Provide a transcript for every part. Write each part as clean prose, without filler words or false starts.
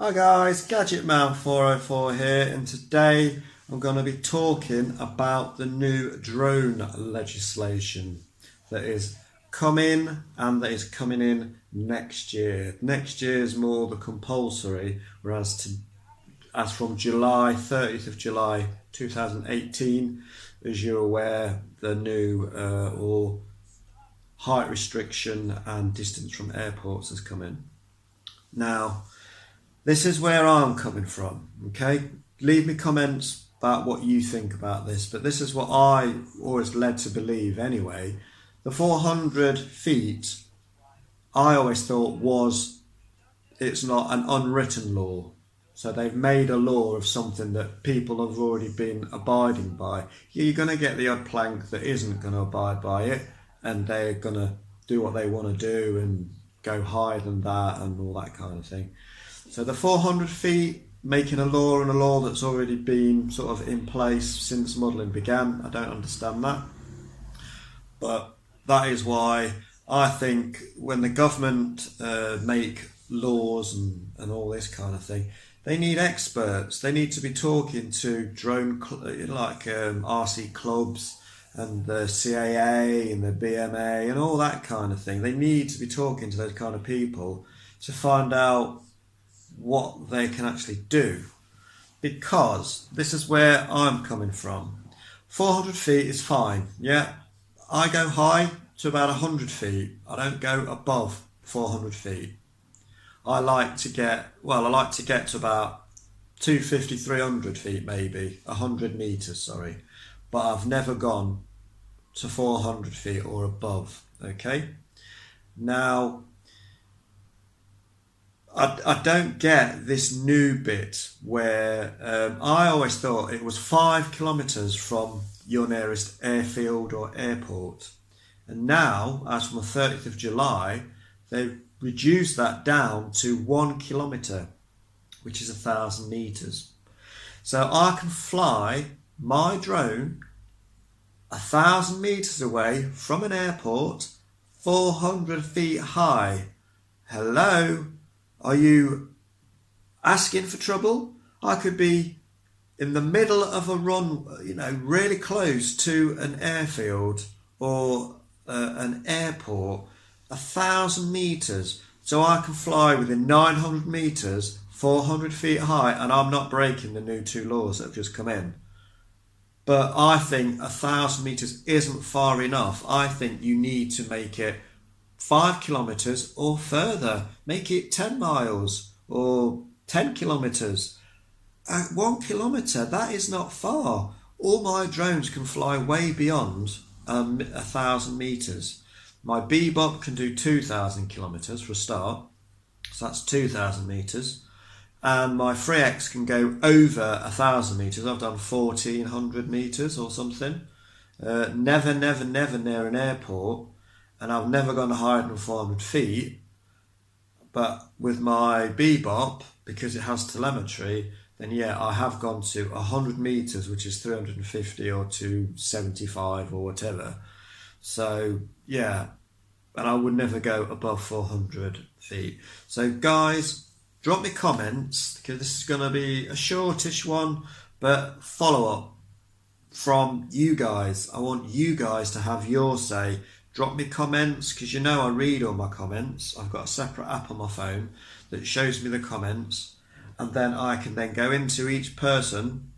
Hi guys, Gadget Man 404 here, and today I'm going to be talking about the new drone legislation that is coming and that is coming in next year. Next year is more the compulsory, as from July 30th of July 2018, as you're aware, the new or height restriction and distance from airports has come in. Now, this is where I'm coming from, okay? Leave me comments about what you think about this, but this is what I always led to believe anyway. The 400 feet, I always thought it's not an unwritten law. So they've made a law of something that people have already been abiding by. You're going to get the odd plank that isn't going to abide by it, and they're going to do what they want to do and go higher than that and all that kind of thing. So the 400 feet, making a law, and a law that's already been sort of in place since modelling began, I don't understand that. But that is why I think when the government make laws and all this kind of thing, they need experts. They need to be talking to RC clubs and the CAA and the BMA and all that kind of thing. They need to be talking to those kind of people to find out what they can actually do, because this is where I'm coming from. 400 feet is fine, yeah. I go high to about 100 feet. I don't go above 400 feet. I like to get to about 250, 300 feet, maybe 100 meters, sorry, but I've never gone to 400 feet or above. Okay, now I don't get this new bit where I always thought it was 5 kilometres from your nearest airfield or airport, and now, as from the 30th of July, they've reduced that down to 1 kilometre, which is 1,000 metres. So I can fly my drone 1,000 metres away from an airport, 400 feet high. Hello? Are you asking for trouble? I could be in the middle of a run, really close to an airfield or an airport, 1,000 metres. So I can fly within 900 metres, 400 feet high, and I'm not breaking the new 2 laws that have just come in. But I think 1,000 metres isn't far enough. I think you need to make it 5 kilometres or further. Make it 10 miles or 10 kilometres. 1 kilometre, that is not far. All my drones can fly way beyond 1,000 metres. My Bebop can do 2,000 kilometres for a start, so that's 2,000 metres. And my 3X can go over 1,000 metres. I've done 1,400 metres or something. Never near an airport. And I've never gone higher than 400 feet. But with my Bebop, because it has telemetry, then yeah, I have gone to 100 metres, which is 350 or 275 or whatever. So yeah, and I would never go above 400 feet. So guys, drop me comments, because this is going to be a shortish one, but follow up from you guys. I want you guys to have your say. Drop me comments, because I read all my comments. I've got a separate app on my phone that shows me the comments, and then I can then go into each person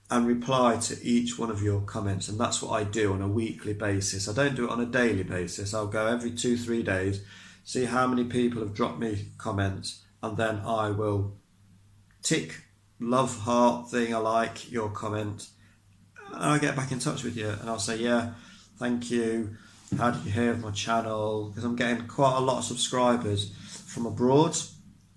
and reply to each one of your comments. And that's what I do on a weekly basis. I don't do it on a daily basis. I'll go every 2-3 days, see how many people have dropped me comments, and then I will tick love heart thing, I like your comment, and I'll get back in touch with you and I'll say, yeah, thank you, how did you hear of my channel? Because I'm getting quite a lot of subscribers from abroad,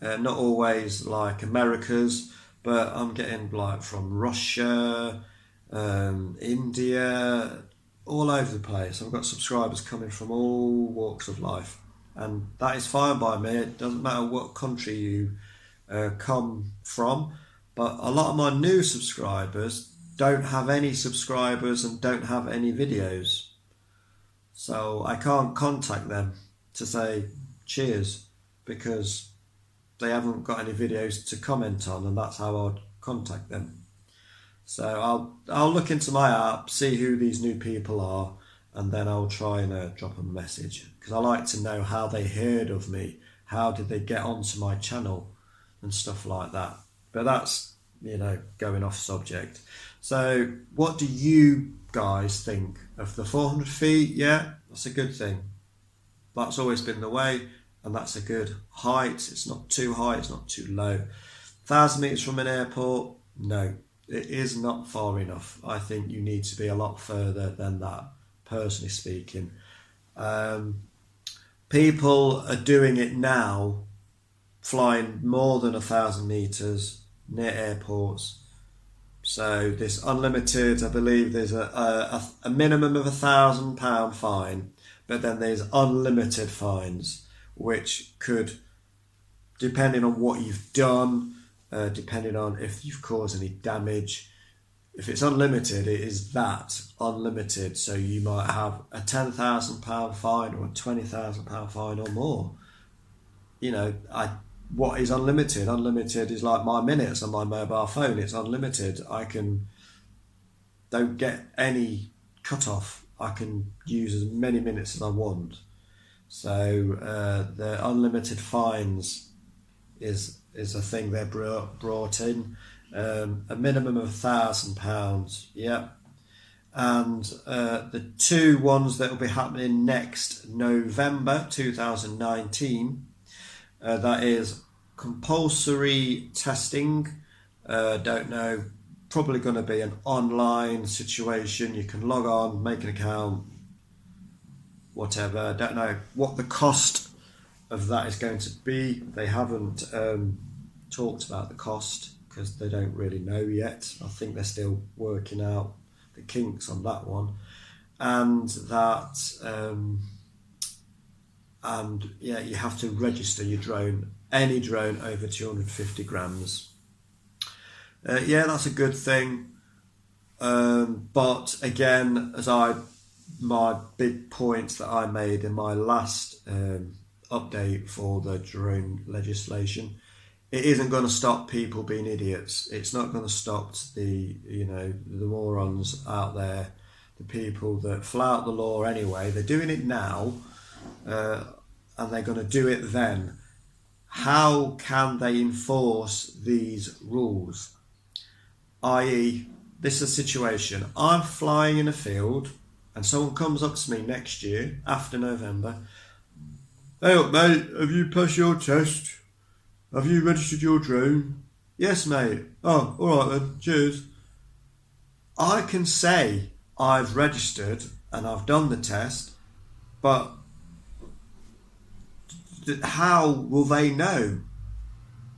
not always like Americas, but I'm getting like from Russia, India, all over the place. I've got subscribers coming from all walks of life, and that is fine by me. It doesn't matter what country you come from, but a lot of my new subscribers don't have any subscribers and don't have any videos, so I can't contact them to say cheers, because they haven't got any videos to comment on, and that's how I'd contact them. So I'll look into my app, see who these new people are, and then I'll try and drop them a message, because I like to know how they heard of me, how did they get onto my channel and stuff like that. But that's, going off subject. So what do you guys think of the 400 feet? Yeah, that's a good thing. That's always been the way, and that's a good height. It's not too high, it's not too low. 1,000 meters from an airport? No, it is not far enough. I think you need to be a lot further than that, personally speaking. People are doing it now, flying more than 1,000 meters near airports. So this unlimited, I believe there's a minimum of £1,000 fine, but then there's unlimited fines, which could, depending on what you've done, depending on if you've caused any damage. If it's unlimited, it is that unlimited. So you might have a £10,000 fine or a £20,000 fine or more. What is unlimited? Unlimited is like my minutes on my mobile phone. It's unlimited. Don't get any cut off. I can use as many minutes as I want. So the unlimited fines is a thing they're brought in. A minimum of £1,000, yeah. And the two ones that will be happening next November 2019, that is compulsory testing. Don't know, probably going to be an online situation. You can log on, make an account, whatever. Don't know what the cost of that is going to be. They haven't talked about the cost, because they don't really know yet. I think they're still working out the kinks on that one. And you have to register your drone, any drone over 250 grams. That's a good thing. But again, my big points that I made in my last update for the drone legislation, it isn't going to stop people being idiots. It's not going to stop the morons out there, the people that flout the law anyway. They're doing it now, and they're going to do it then. How can they enforce these rules? I.e., this is a situation. I'm flying in a field, and someone comes up to me next year, after November. Hey up, mate, have you passed your test? Have you registered your drone? Yes, mate. Oh, all right then. Cheers. I can say I've registered and I've done the test, but how will they know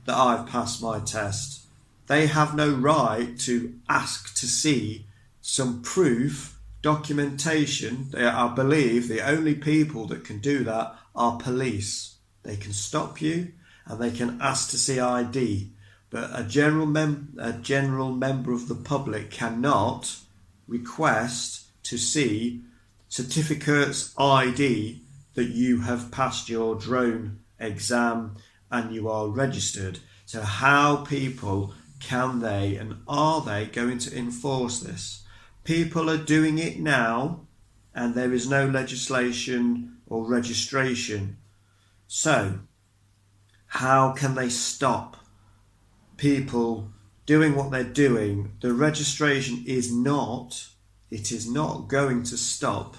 that I've passed my test? They have no right to ask to see some proof, documentation. I believe the only people that can do that are police. They can stop you and they can ask to see ID, but a general member of the public cannot request to see certificates, ID that you have passed your drone exam and you are registered. So how people can they and are they going to enforce this? People are doing it now and there is no legislation or registration. So how can they stop people doing what they're doing? The registration is not going to stop.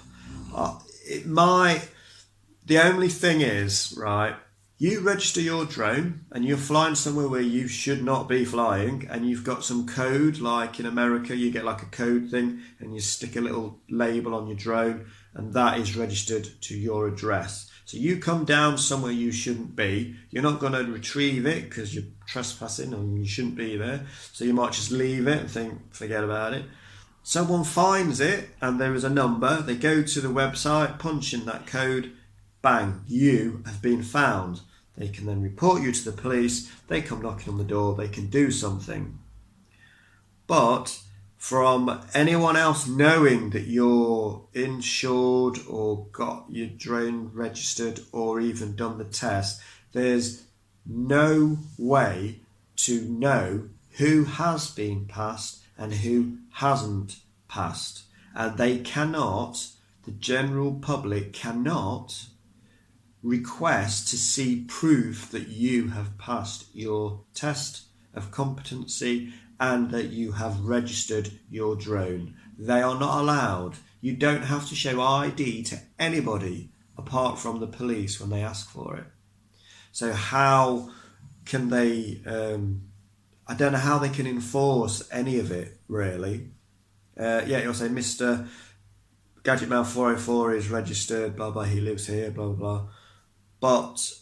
The only thing is, right, you register your drone and you're flying somewhere where you should not be flying, and you've got some code, like in America you get like a code thing and you stick a little label on your drone and that is registered to your address. So you come down somewhere you shouldn't be, you're not going to retrieve it because you're trespassing and you shouldn't be there, so you might just leave it and think, forget about it. Someone finds it and there is a number, they go to the website, punch in that code, bang, you have been found. They can then report you to the police, they come knocking on the door, they can do something. But from anyone else knowing that you're insured or got your drone registered or even done the test, there's no way to know who has been passed and who hasn't passed. And they cannot, the general public cannot request to see proof that you have passed your test of competency and that you have registered your drone. They are not allowed. You don't have to show ID to anybody apart from the police when they ask for it. So how can they, I don't know how they can enforce any of it, really. You'll say, Mr. Gadgetman 404 is registered, blah, blah, he lives here, blah, blah, blah. But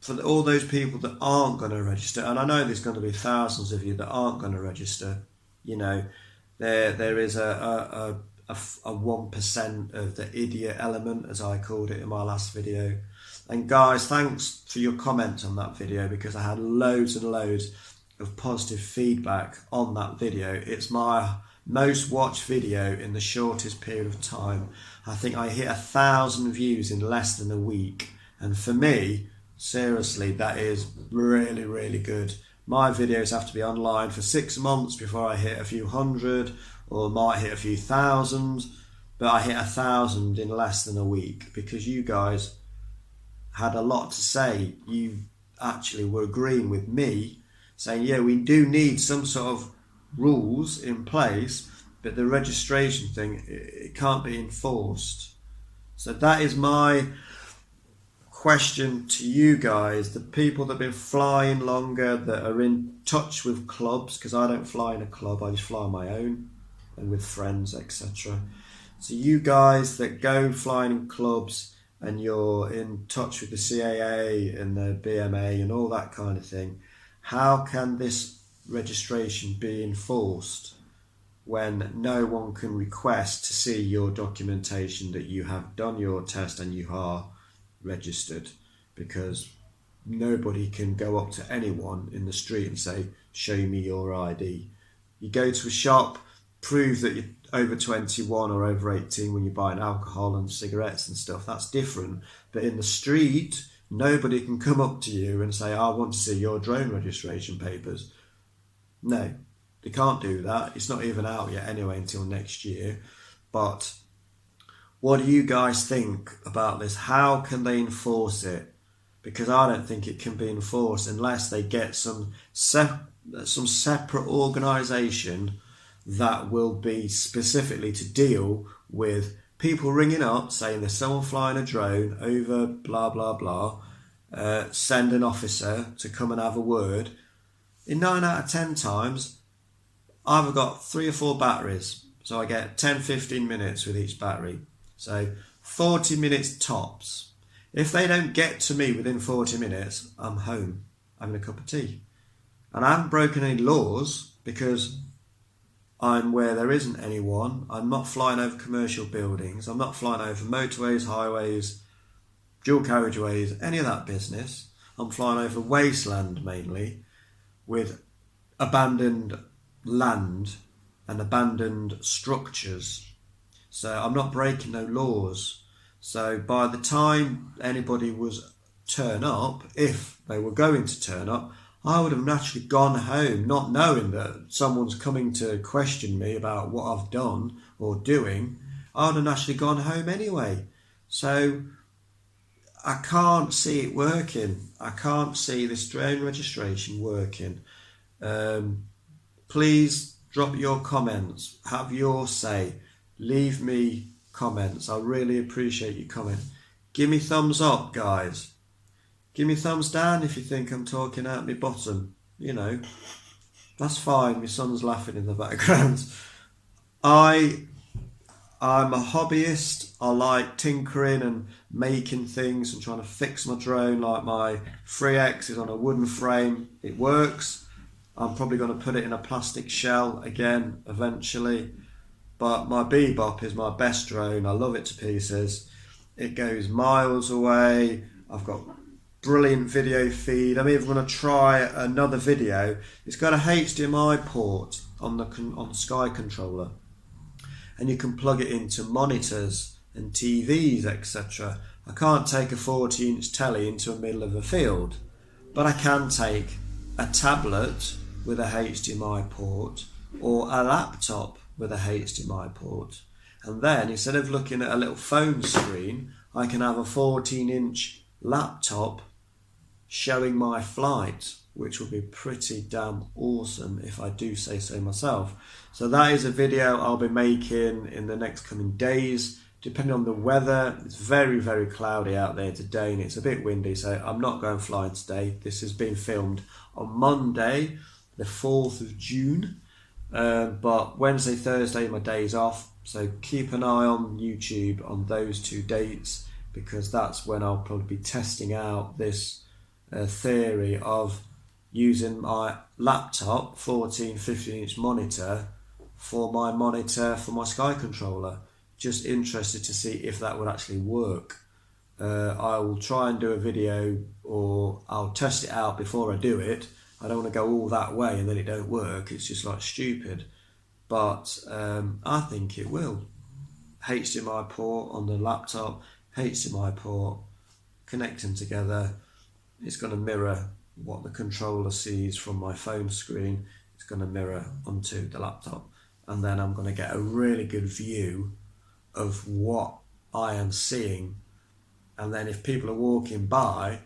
for all those people that aren't going to register, and I know there's going to be thousands of you that aren't going to register, you know, there is a 1% of the idiot element, as I called it in my last video. And guys, thanks for your comments on that video, because I had loads and loads of positive feedback on that video. It's my most watched video in the shortest period of time. I think I hit 1,000 views in less than a week, and for me, seriously, that is really, really good. My videos have to be online for 6 months before I hit a few hundred, or might hit a few thousand, but I hit 1,000 in less than a week because you guys had a lot to say. You actually were agreeing with me, saying, yeah, we do need some sort of rules in place, but the registration thing, it can't be enforced. So that is my question to you guys, the people that have been flying longer, that are in touch with clubs, because I don't fly in a club, I just fly on my own and with friends, etc. So you guys that go flying in clubs and you're in touch with the CAA and the BMA and all that kind of thing, how can this registration be enforced when no one can request to see your documentation that you have done your test and you are registered? Because nobody can go up to anyone in the street and say, show me your ID. You go to a shop, prove that you're over 21 or over 18 when you're buying alcohol and cigarettes and stuff, that's different. But in the street, nobody can come up to you and say, I want to see your drone registration papers. No, they can't do that. It's not even out yet anyway until next year. But what do you guys think about this? How can they enforce it? Because I don't think it can be enforced unless they get some separate organisation that will be specifically to deal with people ringing up saying there's someone flying a drone over blah blah blah, send an officer to come and have a word. In 9 out of 10 times, I've got 3 or 4 batteries, so I get 10-15 minutes with each battery, so 40 minutes tops. If they don't get to me within 40 minutes, I'm home having a cup of tea. And I haven't broken any laws because I'm where there isn't anyone. I'm not flying over commercial buildings. I'm not flying over motorways, highways, dual carriageways, any of that business. I'm flying over wasteland mainly, with abandoned land and abandoned structures. So I'm not breaking no laws. So by the time anybody was turn up, if they were going to turn up, I would have naturally gone home, not knowing that someone's coming to question me about what I've done or doing. I would have naturally gone home anyway. So I can't see it working. I can't see this drone registration working. Please drop your comments. Have your say. Leave me comments. I really appreciate your comment. Give me thumbs up, guys. Give me thumbs down if you think I'm talking out my bottom. You know, that's fine. My son's laughing in the background. I'm a hobbyist. I like tinkering and making things and trying to fix my drone. Like my 3X is on a wooden frame. It works. I'm probably going to put it in a plastic shell again eventually. But my Bebop is my best drone. I love it to pieces. It goes miles away. I've got brilliant video feed. I'm even going to try another video. It's got a HDMI port on the Sky controller, and you can plug it into monitors and TVs, etc. I can't take a 40-inch telly into the middle of a field. But I can take a tablet with a HDMI port or a laptop with a HDMI port. And then instead of looking at a little phone screen, I can have a 14-inch laptop showing my flight, which will be pretty damn awesome if I do say so myself. So that is a video I'll be making in the next coming days, depending on the weather. It's very, very cloudy out there today and it's a bit windy, so I'm not going flying today. This has been filmed on Monday, the 4th of June. But Wednesday, Thursday, my days off. So keep an eye on YouTube on those 2 dates, because that's when I'll probably be testing out this theory of using my laptop 15-inch monitor for my monitor for my Sky controller. Just interested to see if that would actually work. I will try and do a video, or I'll test it out before I do it. I don't want to go all that way and then it don't work. It's just like stupid. But I think it will. HDMI port on the laptop, HDMI port, connect them together. It's going to mirror what the controller sees from my phone screen. It's going to mirror onto the laptop. And then I'm going to get a really good view of what I am seeing. And then if people are walking by,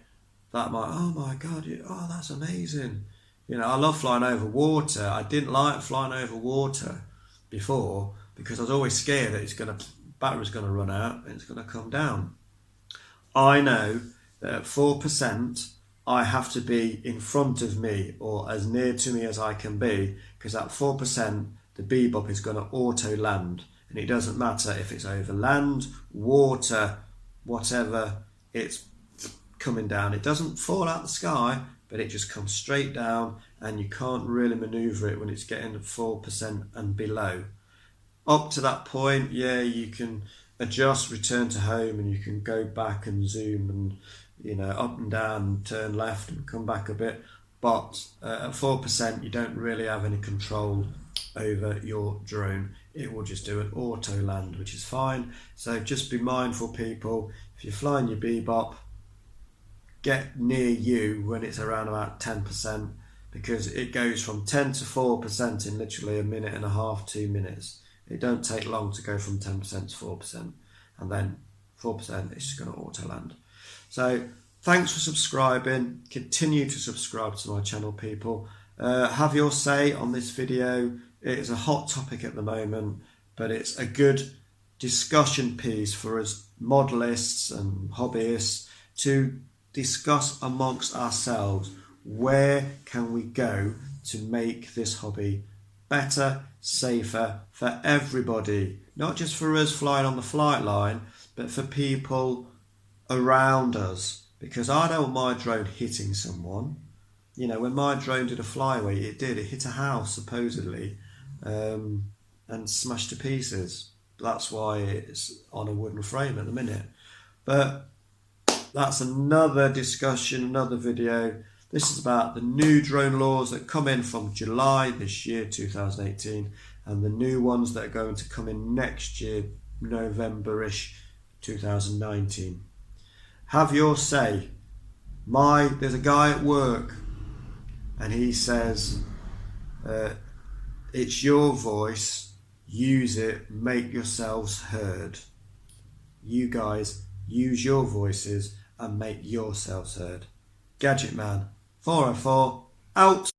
that might, oh my God, oh, that's amazing. You know, I love flying over water. I didn't like flying over water before because I was always scared that battery's going to run out and it's going to come down. I know that at 4%, I have to be in front of me or as near to me as I can be, because at 4%, the Bebop is going to auto land. And it doesn't matter if it's over land, water, whatever, it's coming down. It doesn't fall out the sky, but it just comes straight down, and you can't really maneuver it when it's getting 4% and below. Up to that point, yeah, you can adjust, return to home, and you can go back and zoom and, you know, up and down, and turn left and come back a bit. But at 4%, you don't really have any control over your drone. It will just do an auto land, which is fine. So just be mindful, people. If you're flying your Bebop, get near you when it's around about 10%, because it goes from 10 to 4% in literally a minute and a half, 2 minutes. It don't take long to go from 10% to 4%, and then 4% it's just going to auto land. So thanks for subscribing. Continue to subscribe to my channel, people. Have your say on this video. It is a hot topic at the moment, but it's a good discussion piece for us modelists and hobbyists to discuss amongst ourselves. Where can we go to make this hobby better, safer for everybody? Not just for us flying on the flight line, but for people around us. Because I don't want my drone hitting someone. You know, when my drone did a flyway, it hit a house supposedly, and smashed to pieces. That's why it's on a wooden frame at the minute. But that's another discussion, another video. This is about the new drone laws that come in from July this year, 2018, and the new ones that are going to come in next year, November-ish, 2019. Have your say. There's a guy at work, and he says, it's your voice, use it, make yourselves heard. You guys, use your voices and make yourselves heard. Gadget Man 404 out.